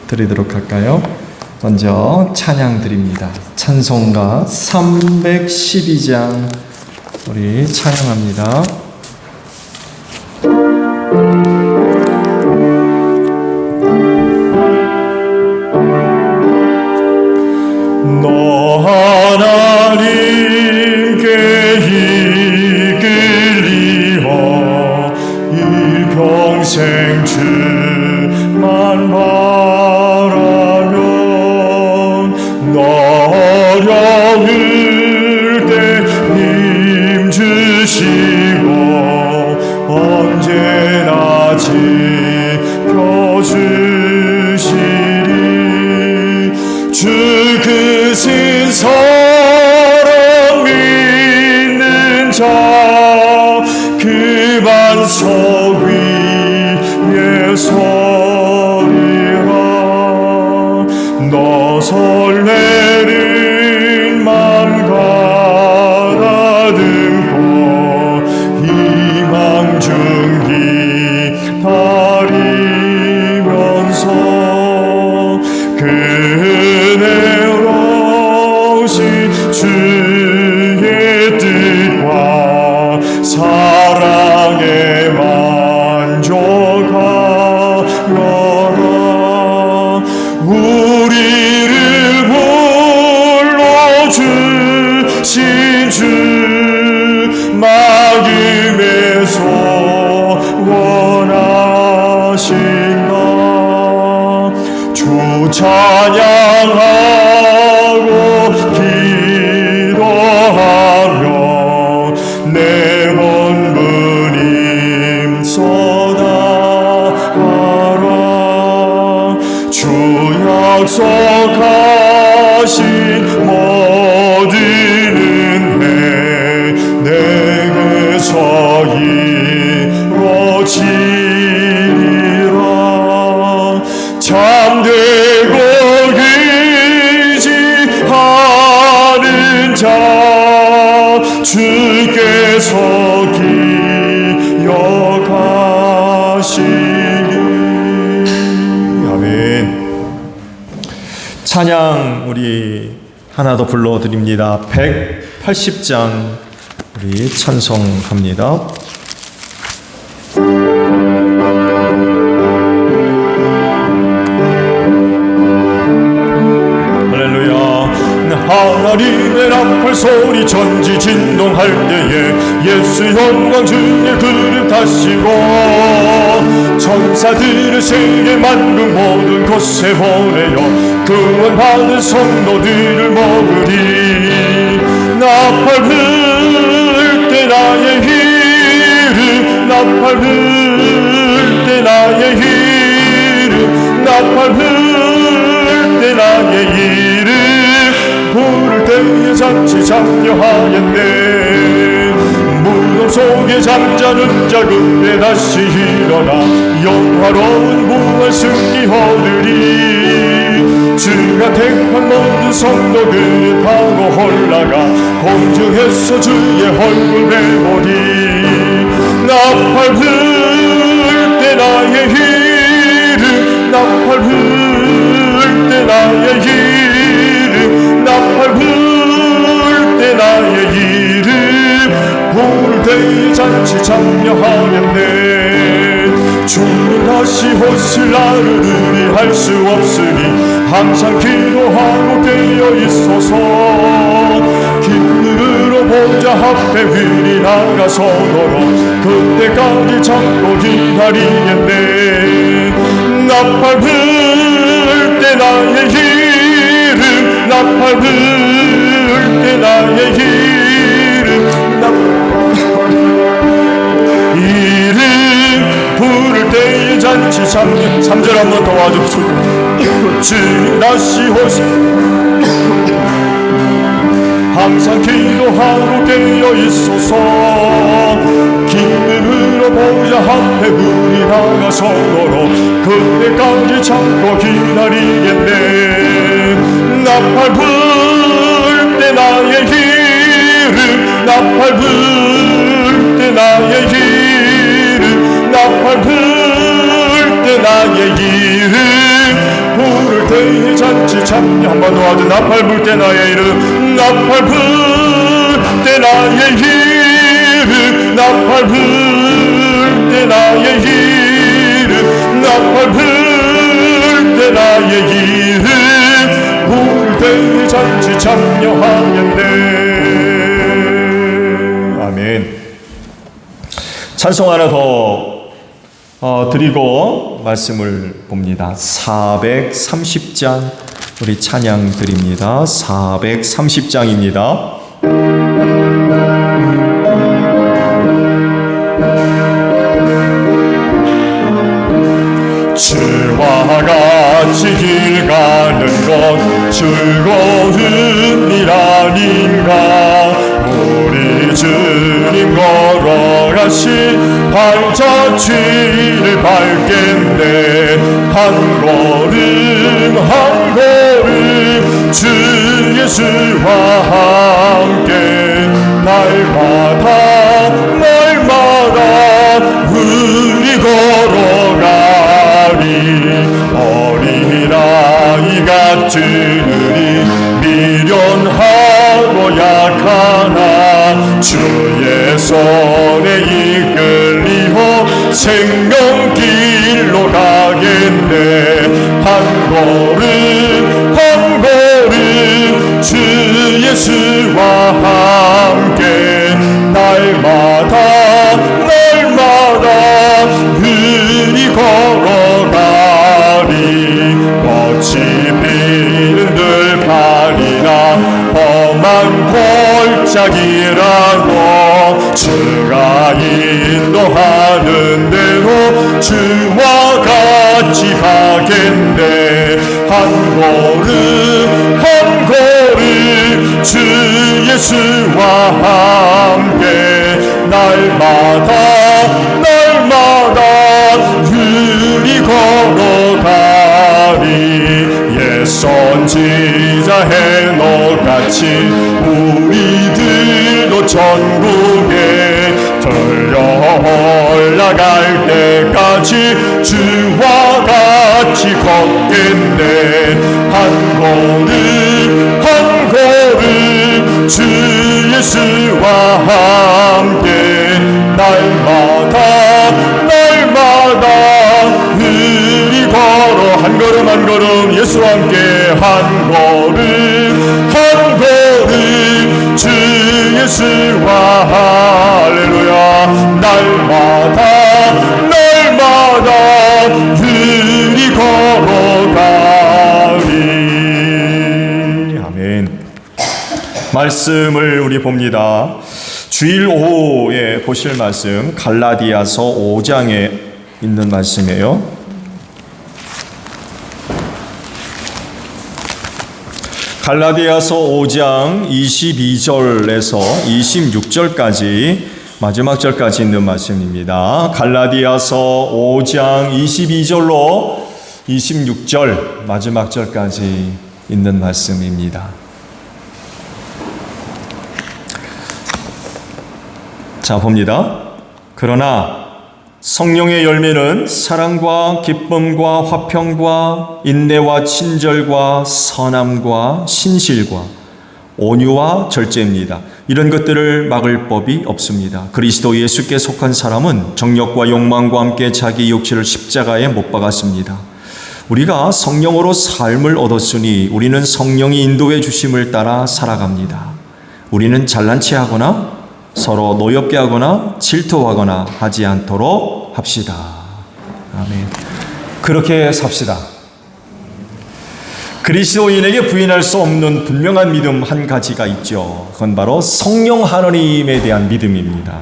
드리도록 할까요? 먼저 찬양 드립니다. 찬송가 312장 우리 찬양합니다. 너 하나님께 이끌리어 일평생 주만 바라면 너 어려울 때 힘 주시고 언제나 지켜주시리. 주 크신 사랑 믿는 자 그 반석 위에 서리라. 너 설레는 맘 가다듬고 희망 중기 다리면서 그네로신 주의 뜻과 사랑에 만족하여라. 우리를 불러주신 주 마음에서 원하신다. 주 찬양하고 기도하며 내 본분임 쏟아하라. 주 약속하신 모든 은혜 내게서 이루어지리라. 잠들고 의지하는 자 주께서 기억하시리. 아멘. 찬양 우리 하나 더 불러드립니다. 180장 우리 찬송합니다. 하나님의 나팔 소리 전지 진동할 때에 예수 영광 주의 그름 타시고 천사들을 세계 만국 모든 곳에 보내어 구원받은 성도들을 먹으리. 나팔 불 때 나의 이름, 나팔 불 때 나의 이름, 나팔 불 때 나의 이름, 부를 때에 잔치 장려하였네. 무덤 속에 잠자는 자 그때 다시 일어나 영화로운 부활 승리 얻으리. 주가 택한 모든 성도들 타고 올라가 공중에서 주의 얼굴 뵈보리. 나팔 불 때 나의 이름, 나팔 불 때 나의 이름, 나팔 불 때 나의 이름, 부를 때에 잔치 장려하였네. 주는 다시 오실 날을 의미할 수 없으니 항상 기도하고 깨어 있소서. 기쁨으로 보좌 앞에 위리 나가서도록 그때까지 참고 기다리겠네. 나팔 불 때 나의 이름, 나팔 불 때 나의 이름, 이름 부를 때에 잔치 장려. 3절 한번 도와주소서. 주님 다시 오시 항상 기도하고 깨어 있소서. 기쁨으로 보좌 앞에 우리 나가서도록 그때까지 참고 기다리겠네. 나팔 불 때 나의 이름, 나팔 불 때 나의 이름, 나팔 불 때 나의 이름, 때에 잔치 참여 한번 도와줘. 나팔 불 때 나의 이름, 나팔 불 때 나의 이름, 나팔 불 때 나의 이름, 나팔 불 때 나의 이름, 부를 때에 잔치 참여하면 돼. 아멘. 찬송 하나 더 드리고 말씀을 봅니다. 430장 우리 찬양 드립니다. 430장입니다. 주와 같이 길 가는 것 즐거운 일 아닌가. 우리 주님 걸어가신 발자취를 밟겠네. 한 걸음 한 걸음 주 예수와 함께 날마다 우리 걸어가리. 어린아이가 들으니 미련하고 약하나 주의 손에 이끌리어 생명길로 가겠네. 한 걸음 한 걸음 주 예수와 함께 날마다 우리 걸어가리. 꽃이 피는 들판이나 험한 골짜기라도 주가 인도하는 대로 주와 같이 가겠네. 한 걸음 한 걸음 주 예수와 함께 날마다 우리 걸어가리. 옛 선지자 해노같이 우리들도 천국에 들려 올라갈 때까지 주와 같이 걷겠네. 한 걸음 한 걸음 주 예수와 함께 날마다 우리 걸어 한 걸음 한 걸음 예수와 함께 한 걸음 한 걸음 주 예수와 할렐루야. 날마다 우리 걸어가리. 아멘. 말씀을 우리 봅니다. 주일 오후에 보실 말씀 갈라디아서 5장에 있는 말씀이에요. 갈라디아서 5장 22절에서 26절까지 마지막 절까지 있는 말씀입니다. 갈라디아서 5장 22절로 26절 마지막 절까지 있는 말씀입니다. 자, 봅니다. 그러나 성령의 열매는 사랑과 기쁨과 화평과 인내와 친절과 선함과 신실과 온유와 절제입니다. 이런 것들을 막을 법이 없습니다. 그리스도 예수께 속한 사람은 정욕과 욕망과 함께 자기 육체를 십자가에 못 박았습니다. 우리가 성령으로 삶을 얻었으니 우리는 성령이 인도해 주심을 따라 살아갑니다. 우리는 잘난 체하거나 서로 노엽게 하거나 질투하거나 하지 않도록 합시다. 아멘. 그렇게 삽시다. 그리스도인에게 부인할 수 없는 분명한 믿음 한 가지가 있죠. 그건 바로 성령 하나님에 대한 믿음입니다.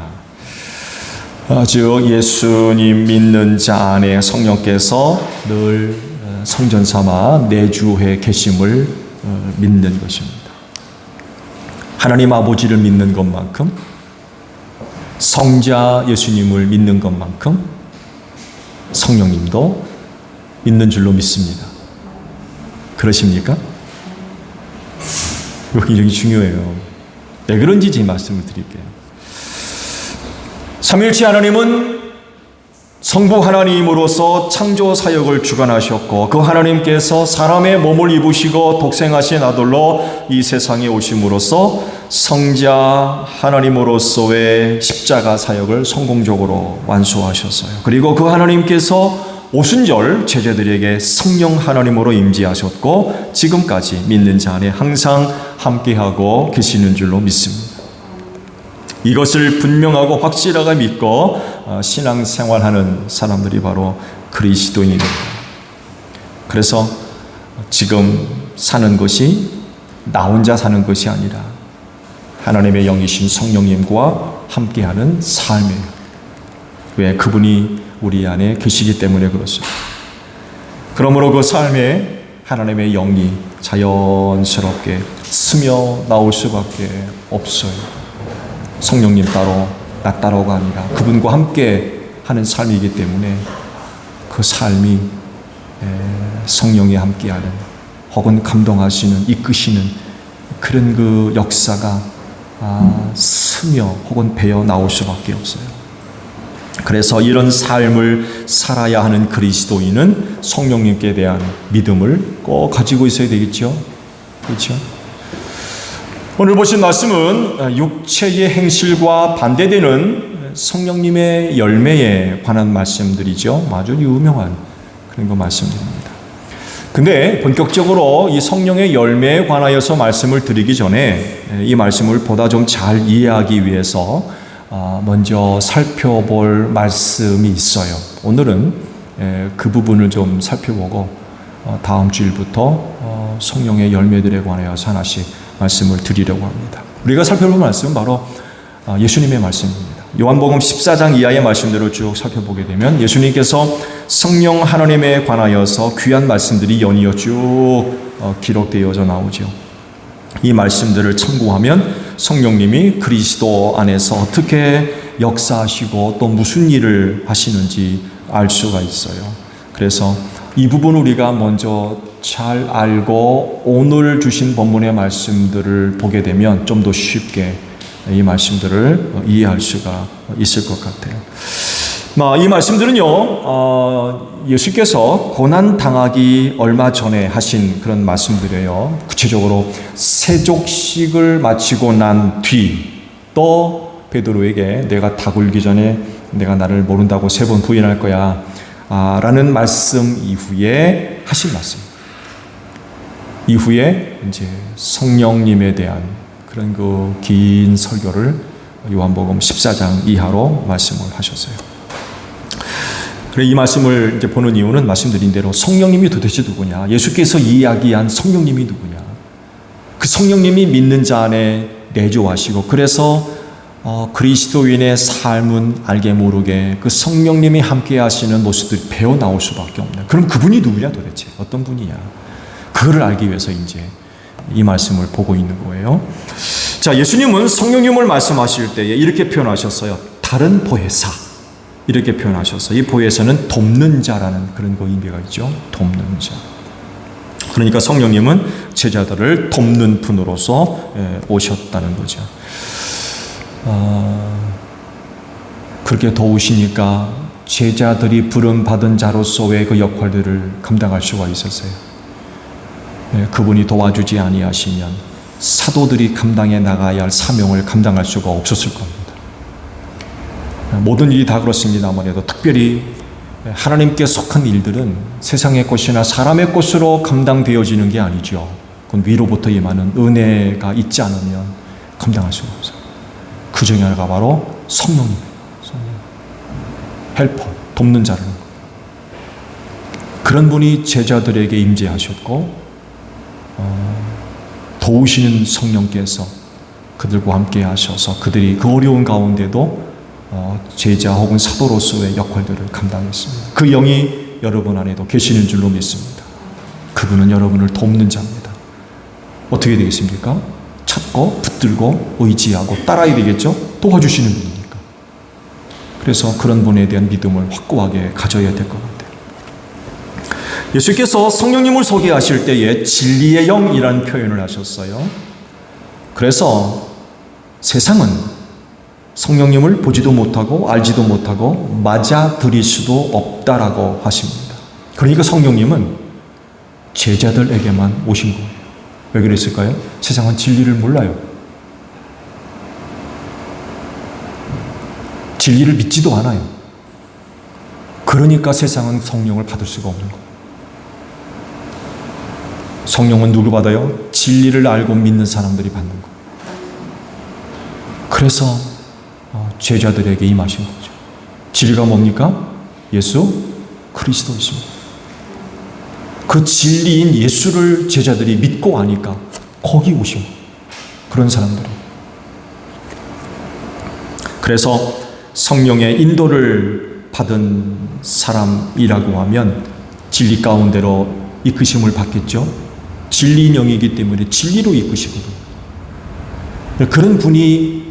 즉 예수님 믿는 자 안에 성령께서 늘 성전 삼아 내주해 계심을 믿는 것입니다. 하나님 아버지를 믿는 것만큼 성자 예수님을 믿는 것만큼 성령님도 있는 줄로 믿습니다. 그러십니까? 이거 굉장히 중요해요. 왜 그런지 제 말씀을 드릴게요. 삼위일체 하나님은 성부 하나님으로서 창조 사역을 주관하셨고 그 하나님께서 사람의 몸을 입으시고 독생하신 아들로 이 세상에 오심으로써 성자 하나님으로서의 십자가 사역을 성공적으로 완수하셨어요. 그리고 그 하나님께서 오순절 제자들에게 성령 하나님으로 임재하셨고 지금까지 믿는 자 안에 항상 함께하고 계시는 줄로 믿습니다. 이것을 분명하고 확실하게 믿고 신앙생활하는 사람들이 바로 그리스도인이 됩니다. 그래서 지금 사는 것이 나 혼자 사는 것이 아니라 하나님의 영이신 성령님과 함께하는 삶이에요. 왜? 그분이 우리 안에 계시기 때문에 그렇습니다. 그러므로 그 삶에 하나님의 영이 자연스럽게 스며 나올 수밖에 없어요. 성령님 따로 나 따로가 아니라 그분과 함께 하는 삶이기 때문에 그 삶이 성령이 함께하는 혹은 감동하시는 이끄시는 그런 그 역사가 스며 혹은 배어 나올 수밖에 없어요. 그래서 이런 삶을 살아야 하는 그리스도인은 성령님께 대한 믿음을 꼭 가지고 있어야 되겠죠. 그렇죠? 오늘 보신 말씀은 육체의 행실과 반대되는 성령님의 열매에 관한 말씀들이죠. 아주 유명한 그런 거 말씀드립니다. 근데 본격적으로 이 성령의 열매에 관하여서 말씀을 드리기 전에 이 말씀을 보다 좀 잘 이해하기 위해서 먼저 살펴볼 말씀이 있어요. 오늘은 그 부분을 좀 살펴보고 다음 주일부터 성령의 열매들에 관하여서 하나씩 말씀을 드리려고 합니다. 우리가 살펴볼 말씀은 바로 예수님의 말씀입니다. 요한복음 14장 이하의 말씀대로 쭉 살펴보게 되면 예수님께서 성령 하나님에 관하여서 귀한 말씀들이 연이어 쭉 기록되어져 나오죠. 이 말씀들을 참고하면 성령님이 그리스도 안에서 어떻게 역사하시고 또 무슨 일을 하시는지 알 수가 있어요. 그래서 이 부분 우리가 먼저 잘 알고 오늘 주신 본문의 말씀들을 보게 되면 좀 더 쉽게 이 말씀들을 이해할 수가 있을 것 같아요. 이 말씀들은요, 예수께서 고난당하기 얼마 전에 하신 그런 말씀들이에요. 구체적으로 세족식을 마치고 난 뒤 또 베드로에게 내가 다 굴기 전에 내가 나를 모른다고 3번 부인할 거야 라는 말씀 이후에 하신 말씀. 이후에 이제 성령님에 대한 그런 그 긴 설교를 요한복음 14장 이하로 말씀을 하셨어요. 그래 이 말씀을 이제 보는 이유는 말씀드린 대로 성령님이 도대체 누구냐? 예수께서 이야기한 성령님이 누구냐? 그 성령님이 믿는 자 안에 내주하시고 그래서 그리스도인의 삶은 알게 모르게 그 성령님이 함께 하시는 모습들이 배어 나올 수밖에 없네. 그럼 그분이 누구냐 도대체? 어떤 분이냐? 그거를 알기 위해서 이제 이 말씀을 보고 있는 거예요. 자, 예수님은 성령님을 말씀하실 때에 이렇게 표현하셨어요. 다른 보혜사. 이렇게 표현하셨어요. 이 보혜사는 돕는 자라는 그런 거 의미가 있죠. 돕는 자. 그러니까 성령님은 제자들을 돕는 분으로서 오셨다는 거죠. 그렇게 도우시니까 제자들이 부름받은 자로서의 그 역할들을 감당할 수가 있었어요. 그분이 도와주지 아니하시면 사도들이 감당해 나가야 할 사명을 감당할 수가 없었을 겁니다. 모든 일이 다 그렇습니다만 해도 특별히 하나님께 속한 일들은 세상의 것이나 사람의 것으로 감당되어지는 게 아니죠. 그건 위로부터 임하는 은혜가 있지 않으면 감당할 수가 없어요. 그 중에 하나가 바로 성령님이에요. 헬퍼, 돕는 자라는 거. 그런 분이 제자들에게 임재하셨고 도우시는 성령께서 그들과 함께 하셔서 그들이 그 어려운 가운데도 제자 혹은 사도로서의 역할들을 감당했습니다. 그 영이 여러분 안에도 계시는 줄로 믿습니다. 그분은 여러분을 돕는 자입니다. 어떻게 되겠습니까? 찾고 붙들고 의지하고 따라야 되겠죠? 도와주시는 분이니까. 그래서 그런 분에 대한 믿음을 확고하게 가져야 될 것 같아요. 예수께서 성령님을 소개하실 때에 진리의 영이라는 표현을 하셨어요. 그래서 세상은 성령님을 보지도 못하고 알지도 못하고 맞아들일 수도 없다라고 하십니다. 그러니까 성령님은 제자들에게만 오신 거예요. 왜 그랬을까요? 세상은 진리를 몰라요. 진리를 믿지도 않아요. 그러니까 세상은 성령을 받을 수가 없는 거예요. 성령은 누구 받아요? 진리를 알고 믿는 사람들이 받는 거예요. 그래서 제자들에게 임하신 거죠. 진리가 뭡니까? 예수 그리스도이십니다. 그 진리인 예수를 제자들이 믿고 아니까 거기 오신 거예요. 그런 사람들이. 그래서 성령의 인도를 받은 사람이라고 하면 진리 가운데로 이끄심을 받겠죠. 진리인 영이기 때문에 진리로 이끄시거든요. 그런 분이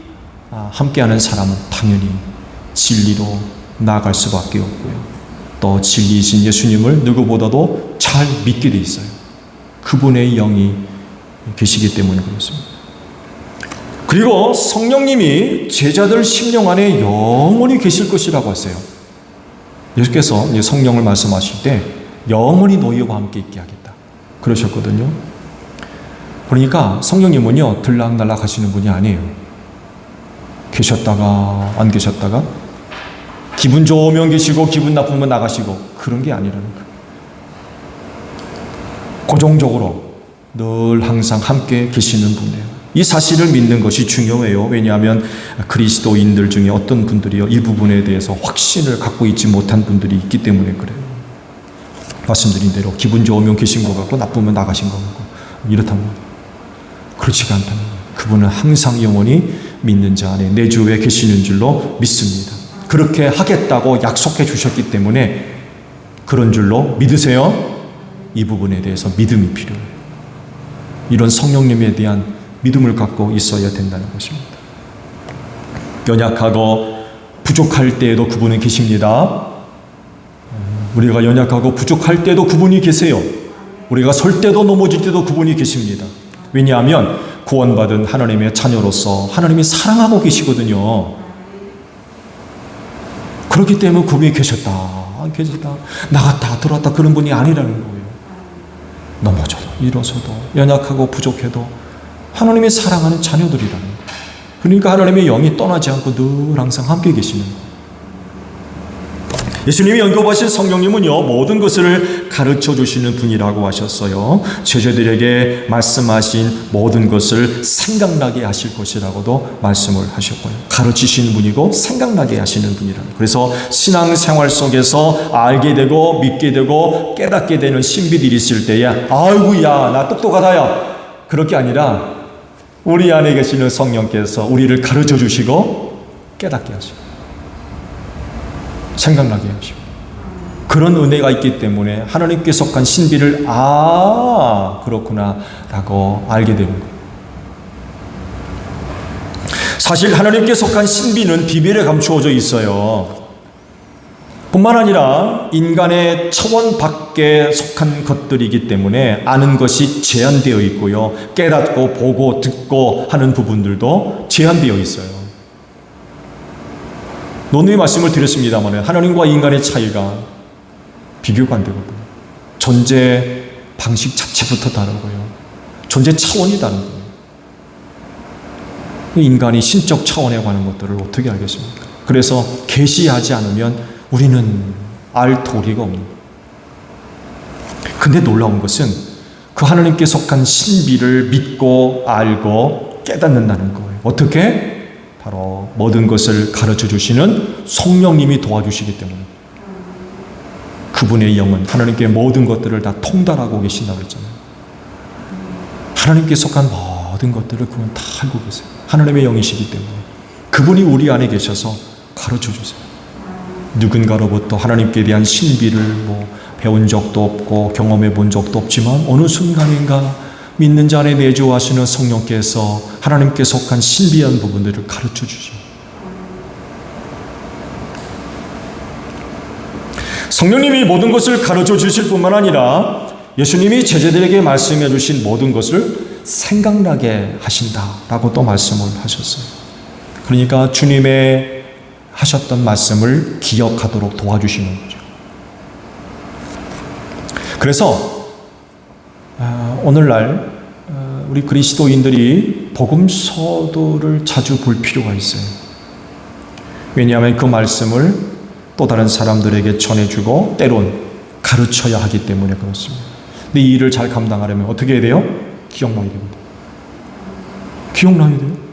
함께하는 사람은 당연히 진리로 나아갈 수밖에 없고요. 또 진리이신 예수님을 누구보다도 잘 믿게 돼 있어요. 그분의 영이 계시기 때문에 그렇습니다. 그리고 성령님이 제자들 심령 안에 영원히 계실 것이라고 했어요. 예수께서 성령을 말씀하실 때 영원히 너희와 함께 있게 하겠다 그러셨거든요. 그러니까 성령님은요 들락날락 하시는 분이 아니에요. 계셨다가 안 계셨다가 기분 좋으면 계시고 기분 나쁘면 나가시고 그런 게 아니라는 거예요. 고정적으로 늘 항상 함께 계시는 분이에요. 이 사실을 믿는 것이 중요해요. 왜냐하면 그리스도인들 중에 어떤 분들이요 이 부분에 대해서 확신을 갖고 있지 못한 분들이 있기 때문에 그래요. 말씀드린 대로 기분 좋으면 계신 것 같고 나쁘면 나가신 것 같고 이렇다면 그렇지가 않다는 거예요. 그분은 항상 영원히 믿는 자 안에 내주에 계시는 줄로 믿습니다. 그렇게 하겠다고 약속해 주셨기 때문에 그런 줄로 믿으세요. 이 부분에 대해서 믿음이 필요해요. 이런 성령님에 대한 믿음을 갖고 있어야 된다는 것입니다. 연약하고 부족할 때에도 그분은 계십니다. 우리가 연약하고 부족할 때도 그분이 계세요. 우리가 설 때도 넘어질 때도 그분이 계십니다. 왜냐하면 구원받은 하나님의 자녀로서 하나님이 사랑하고 계시거든요. 그렇기 때문에 그분이 계셨다 안 계셨다 나갔다 들어왔다 그런 분이 아니라는 거예요. 넘어져도 일어서도 연약하고 부족해도 하나님이 사랑하는 자녀들이라는 거예요. 그러니까 하나님의 영이 떠나지 않고 늘 항상 함께 계시는 거예요. 예수님이 언급하신 성령님은요 모든 것을 가르쳐 주시는 분이라고 하셨어요. 제자들에게 말씀하신 모든 것을 생각나게 하실 것이라고도 말씀을 하셨고요. 가르치시는 분이고 생각나게 하시는 분이라는 거예요. 그래서 신앙생활 속에서 알게 되고 믿게 되고 깨닫게 되는 신비들이 있을 때에 아이고야 나 똑똑하다야 그렇게 아니라 우리 안에 계시는 성령께서 우리를 가르쳐 주시고 깨닫게 하시고 생각나게 하시고 그런 은혜가 있기 때문에 하나님께 속한 신비를 그렇구나 라고 알게 되는 거예요. 사실 하나님께 속한 신비는 비밀에 감추어져 있어요. 뿐만 아니라 인간의 차원 밖에 속한 것들이기 때문에 아는 것이 제한되어 있고요. 깨닫고 보고 듣고 하는 부분들도 제한되어 있어요. 논의 말씀을 드렸습니다만 하나님과 인간의 차이가 비교가 안 되거든요. 존재 방식 자체부터 다르고요. 존재 차원이 다른 거예요. 인간이 신적 차원에 관한 것들을 어떻게 알겠습니까? 그래서 계시하지 않으면 우리는 알 도리가 없는 거예요. 근데 놀라운 것은 그 하나님께 속한 신비를 믿고 알고 깨닫는다는 거예요. 어떻게? 바로 모든 것을 가르쳐 주시는 성령님이 도와주시기 때문에 그분의 영은 하나님께 모든 것들을 다 통달하고 계신다고 했잖아요. 하나님께 속한 모든 것들을 그분 다 알고 계세요. 하나님의 영이시기 때문에 그분이 우리 안에 계셔서 가르쳐 주세요. 누군가로부터 하나님께 대한 신비를 배운 적도 없고 경험해 본 적도 없지만 어느 순간인가 믿는 자 안에 내주하시는 성령께서 하나님께 속한 신비한 부분들을 가르쳐 주시오. 성령님이 모든 것을 가르쳐 주실 뿐만 아니라 예수님이 제자들에게 말씀해 주신 모든 것을 생각나게 하신다라고 또 말씀을 하셨어요. 그러니까 주님의 하셨던 말씀을 기억하도록 도와주시는 거죠. 그래서 오늘날 우리 그리스도인들이 복음서도를 자주 볼 필요가 있어요. 왜냐하면 그 말씀을 또 다른 사람들에게 전해주고 때론 가르쳐야 하기 때문에 그렇습니다. 근데 이 일을 잘 감당하려면 어떻게 해야 돼요? 기억나야 됩니다. 기억나야 돼요.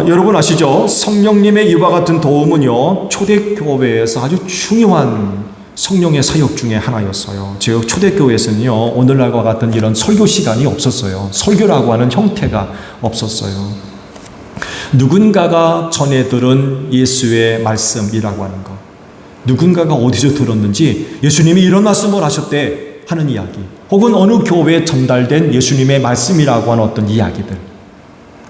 여러분 아시죠? 성령님의 이와 같은 도움은요, 초대교회에서 아주 중요한 성령의 사역 중에 하나였어요. 즉 초대교회에서는요, 오늘날과 같은 이런 설교 시간이 없었어요. 설교라고 하는 형태가 없었어요. 누군가가 전해 들은 예수의 말씀이라고 하는 것, 누군가가 어디서 들었는지 예수님이 이런 말씀을 하셨대 하는 이야기, 혹은 어느 교회에 전달된 예수님의 말씀이라고 하는 어떤 이야기들,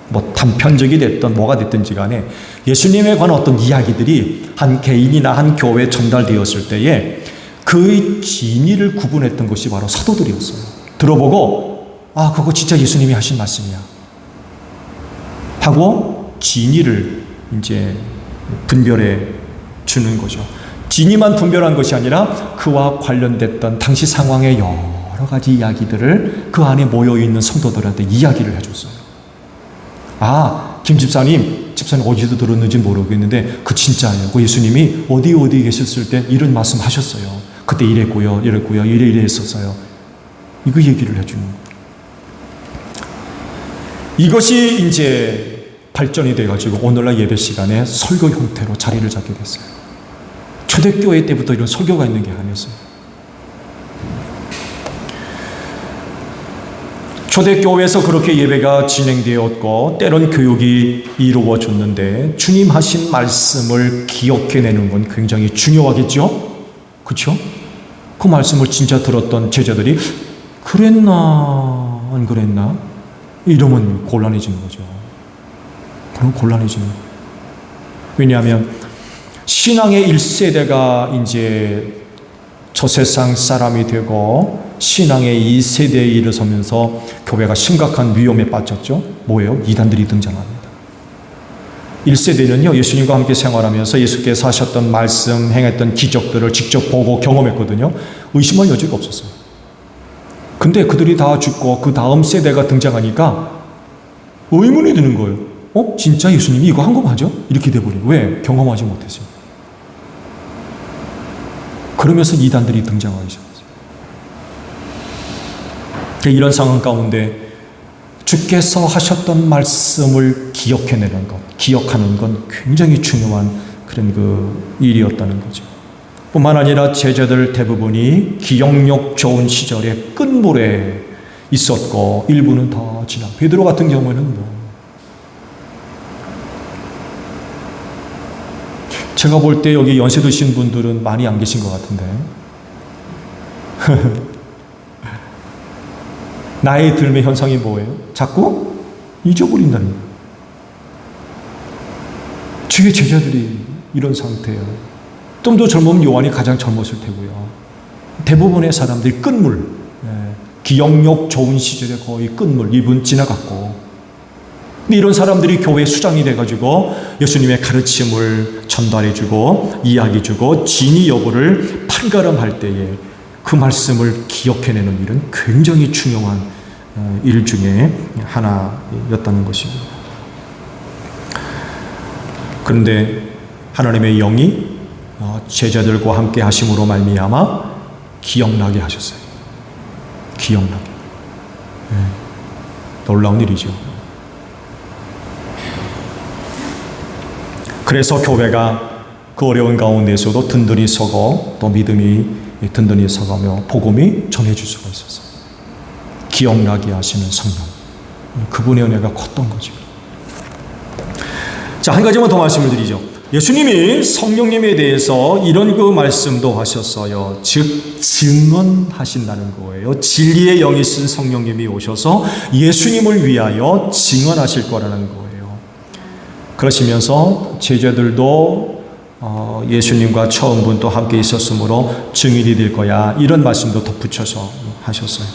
뭐 단편적이 됐던 뭐가 됐든지 간에 예수님에 관한 어떤 이야기들이 한 개인이나 한 교회에 전달되었을 때에 그 진위를 구분했던 것이 바로 사도들이었어요. 들어보고 그거 진짜 예수님이 하신 말씀이야 하고 진위를 이제 분별해 주는 거죠. 진위만 분별한 것이 아니라 그와 관련됐던 당시 상황의 여러 가지 이야기들을 그 안에 모여있는 성도들한테 이야기를 해줬어요. 김 집사님 어디서 들었는지 모르겠는데 그 진짜예요. 그 예수님이 어디 계셨을 때 이런 말씀 하셨어요. 그때 이랬고요, 이래 했었어요. 이거 얘기를 해주는 거예요. 이것이 이제 발전이 돼가지고 오늘날 예배 시간에 설교 형태로 자리를 잡게 됐어요. 초대교회 때부터 이런 설교가 있는 게 아니었어요. 초대교회에서 그렇게 예배가 진행되었고 때론 교육이 이루어졌는데 주님 하신 말씀을 기억해내는 건 굉장히 중요하겠죠? 그렇죠? 그 말씀을 진짜 들었던 제자들이 그랬나 안 그랬나? 이러면 곤란해지는 거죠. 그럼 곤란해지는 거예요. 왜냐하면 신앙의 1세대가 이제 저 세상 사람이 되고 신앙의 2세대에 일어서면서 교회가 심각한 위험에 빠졌죠. 뭐예요? 이단들이 등장합니다. 1세대는요, 예수님과 함께 생활하면서 예수께서 하셨던 말씀, 행했던 기적들을 직접 보고 경험했거든요. 의심할 여지가 없었어요. 근데 그들이 다 죽고 그 다음 세대가 등장하니까 의문이 드는 거예요. 진짜 예수님이 이거 한 거 맞아? 이렇게 돼버린 거예요. 왜? 경험하지 못했어요. 그러면서 이단들이 등장하기 시작했어요. 이런 상황 가운데 주께서 하셨던 말씀을 기억해내는 것, 기억하는 건 굉장히 중요한 그런 그 일이었다는 거죠. 뿐만 아니라 제자들 대부분이 기억력 좋은 시절에 끝물에 있었고 일부는 다 지나. 베드로 같은 경우에는 제가 볼 때 여기 연세 드신 분들은 많이 안 계신 것 같은데 나이 들매 현상이 뭐예요? 자꾸 잊어버린다는 거예요. 주의 제자들이 이런 상태예요. 좀 더 젊으면 요한이 가장 젊었을 테고요. 대부분의 사람들이 끝물, 기억력 좋은 시절에 거의 끝물, 이분 지나갔고, 근데 이런 사람들이 교회 수장이 돼가지고 예수님의 가르침을 전달해주고 이야기해주고 진위 여부를 판가름할 때에 그 말씀을 기억해내는 일은 굉장히 중요한 일 중에 하나였다는 것입니다. 그런데 하나님의 영이 제자들과 함께 하심으로 말미암아 기억나게 하셨어요. 기억나게. 놀라운 일이죠. 그래서 교회가 그 어려운 가운데서도 든든히 서고 또 믿음이 든든히 서가며 복음이 전해질 수가 있었어요. 기억나게 하시는 성령, 그분의 은혜가 컸던 거죠. 자, 한 가지만 더 말씀을 드리죠. 예수님이 성령님에 대해서 이런 그 말씀도 하셨어요. 즉 증언하신다는 거예요. 진리의 영이 쓴 성령님이 오셔서 예수님을 위하여 증언하실 거라는 거예요. 그러시면서 제자들도 예수님과 처음부터 함께 있었으므로 증인이 될 거야, 이런 말씀도 덧붙여서 하셨어요.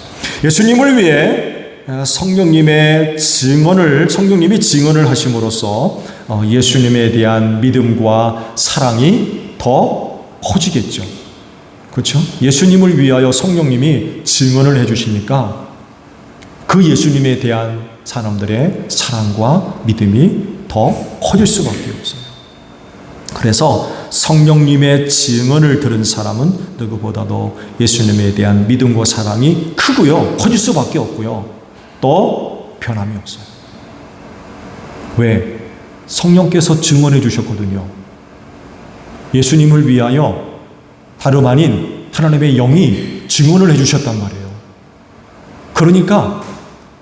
예수님을 위해 성령님이 증언을 하심으로써 예수님에 대한 믿음과 사랑이 더 커지겠죠. 그렇죠? 예수님을 위하여 성령님이 증언을 해주시니까 그 예수님에 대한 사람들의 사랑과 믿음이 더 커질 수밖에 없어요. 그래서 성령님의 증언을 들은 사람은 누구보다도 예수님에 대한 믿음과 사랑이 크고요, 커질 수밖에 없고요, 또 변함이 없어요. 왜? 성령께서 증언해 주셨거든요. 예수님을 위하여 다름 아닌 하나님의 영이 증언을 해 주셨단 말이에요. 그러니까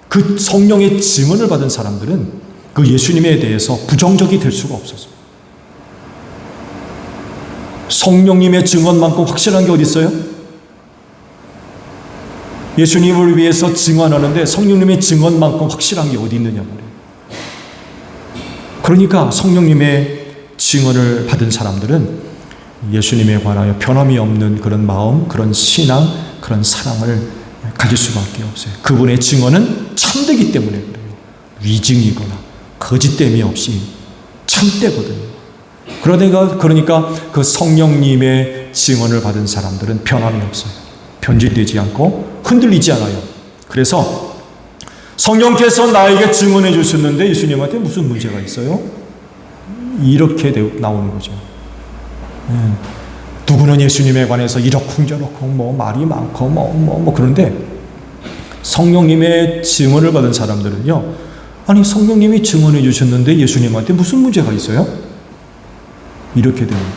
그 성령의 증언을 받은 사람들은 그 예수님에 대해서 부정적이 될 수가 없었어요. 성령님의 증언만큼 확실한 게 어디 있어요? 예수님을 위해서 증언하는데 성령님의 증언만큼 확실한 게 어디 있느냐 말이에요. 그러니까 성령님의 증언을 받은 사람들은 예수님에 관하여 변함이 없는 그런 마음, 그런 신앙, 그런 사랑을 가질 수밖에 없어요. 그분의 증언은 참되기 때문에 그래요. 위증이거나 거짓됨이 없이 참되거든요. 그러니까 그 성령님의 증언을 받은 사람들은 변함이 없어요. 변질되지 않고 흔들리지 않아요. 그래서 성령께서 나에게 증언해 주셨는데 예수님한테 무슨 문제가 있어요? 이렇게 나오는 거죠. 누구는 예수님에 관해서 이렇쿵저렇쿵 말이 많고 그런데 성령님의 증언을 받은 사람들은요, 아니 성령님이 증언해 주셨는데 예수님한테 무슨 문제가 있어요? 이렇게 됩니다.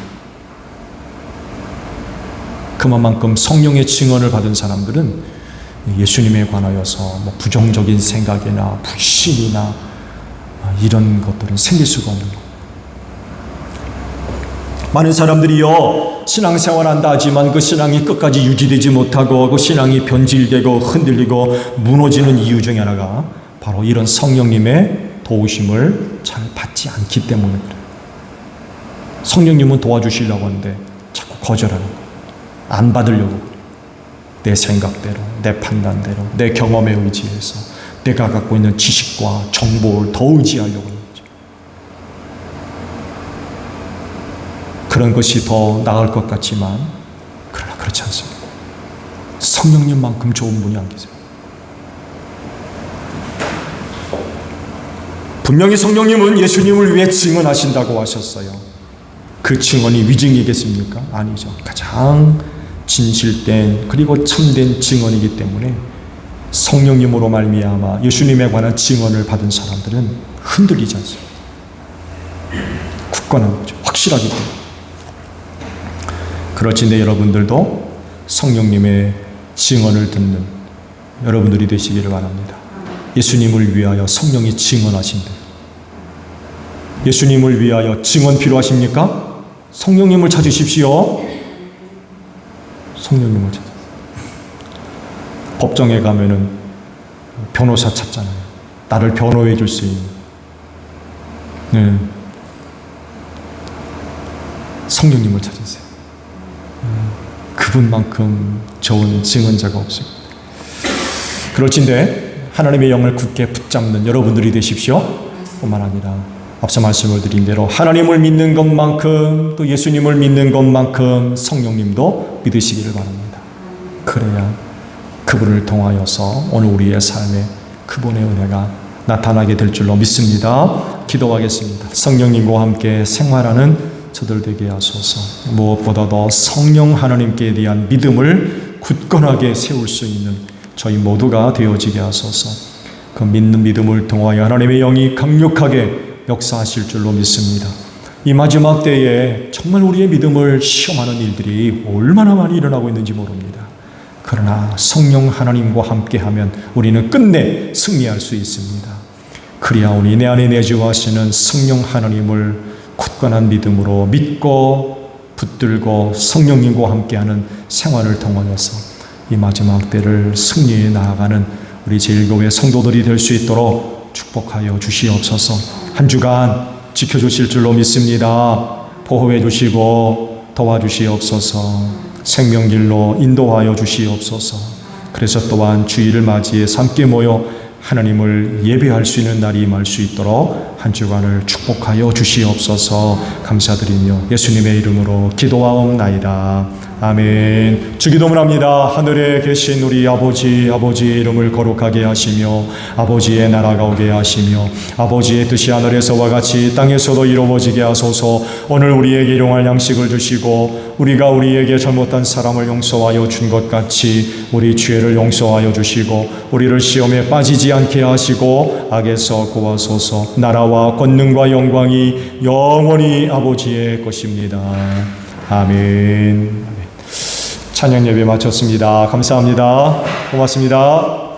그만큼 성령의 증언을 받은 사람들은 예수님에 관하여서 부정적인 생각이나 불신이나 이런 것들은 생길 수가 없는 거예요. 많은 사람들이요, 신앙생활 한다 하지만 그 신앙이 끝까지 유지되지 못하고 그 신앙이 변질되고 흔들리고 무너지는 이유 중에 하나가 바로 이런 성령님의 도우심을 잘 받지 않기 때문에 그래요. 성령님은 도와주시려고 하는데 자꾸 거절하는 거예요. 안 받으려고. 내 생각대로, 내 판단대로, 내 경험에 의지해서 내가 갖고 있는 지식과 정보를 더 의지하려고 하는 거죠. 그런 것이 더 나을 것 같지만 그러나 그렇지 않습니다. 성령님만큼 좋은 분이 안 계세요. 분명히 성령님은 예수님을 위해 증언하신다고 하셨어요. 그 증언이 위증이겠습니까? 아니죠. 가장 진실된 그리고 참된 증언이기 때문에 성령님으로 말미암아 예수님에 관한 증언을 받은 사람들은 흔들리지 않습니다. 굳건한 거죠. 확실하기 때문에. 그렇지만 여러분들도 성령님의 증언을 듣는 여러분들이 되시기를 바랍니다. 예수님을 위하여 성령이 증언하신대. 예수님을 위하여 증언 필요하십니까? 성령님을 찾으십시오. 성령님을 찾으세요. 법정에 가면은 변호사 찾잖아요. 나를 변호해 줄 수 있는. 네. 성령님을 찾으세요. 그분만큼 좋은 증언자가 없습니다. 그렇진데 하나님의 영을 굳게 붙잡는 여러분들이 되십시오. 뿐만 아니라 앞서 말씀을 드린 대로 하나님을 믿는 것만큼 또 예수님을 믿는 것만큼 성령님도 믿으시기를 바랍니다. 그래야 그분을 통하여서 오늘 우리의 삶에 그분의 은혜가 나타나게 될 줄로 믿습니다. 기도하겠습니다. 성령님과 함께 생활하는 저들 되게 하소서. 무엇보다도 성령 하나님께 대한 믿음을 굳건하게 세울 수 있는 저희 모두가 되어지게 하소서. 그 믿는 믿음을 통하여 하나님의 영이 강력하게 역사하실 줄로 믿습니다. 이 마지막 때에 정말 우리의 믿음을 시험하는 일들이 얼마나 많이 일어나고 있는지 모릅니다. 그러나 성령 하나님과 함께하면 우리는 끝내 승리할 수 있습니다. 그리하오니 내 안에 내주하시는 성령 하나님을 굳건한 믿음으로 믿고 붙들고 성령님과 함께하는 생활을 통하여서 이 마지막 때를 승리해 나아가는 우리 제1교회 성도들이 될 수 있도록 축복하여 주시옵소서. 한 주간 지켜주실 줄로 믿습니다. 보호해 주시고 도와주시옵소서. 생명길로 인도하여 주시옵소서. 그래서 또한 주일을 맞이해 함께 모여 하나님을 예배할 수 있는 날이 임할 수 있도록 한 주간을 축복하여 주시옵소서. 감사드리며 예수님의 이름으로 기도하옵나이다. 아멘. 주기도문 합니다. 하늘에 계신 우리 아버지의 이름을 거룩하게 하시며 아버지의 나라가 오게 하시며 아버지의 뜻이 하늘에서와 같이 땅에서도 이루어지게 하소서. 오늘 우리에게 일용할 양식을 주시고 우리가 우리에게 잘못한 사람을 용서하여 준 것 같이 우리 죄를 용서하여 주시고 우리를 시험에 빠지지 않게 하시고 악에서 구하소서. 나라와 권능과 영광이 영원히 아버지의 것입니다. 아멘. 찬양 예배 마쳤습니다. 감사합니다. 고맙습니다.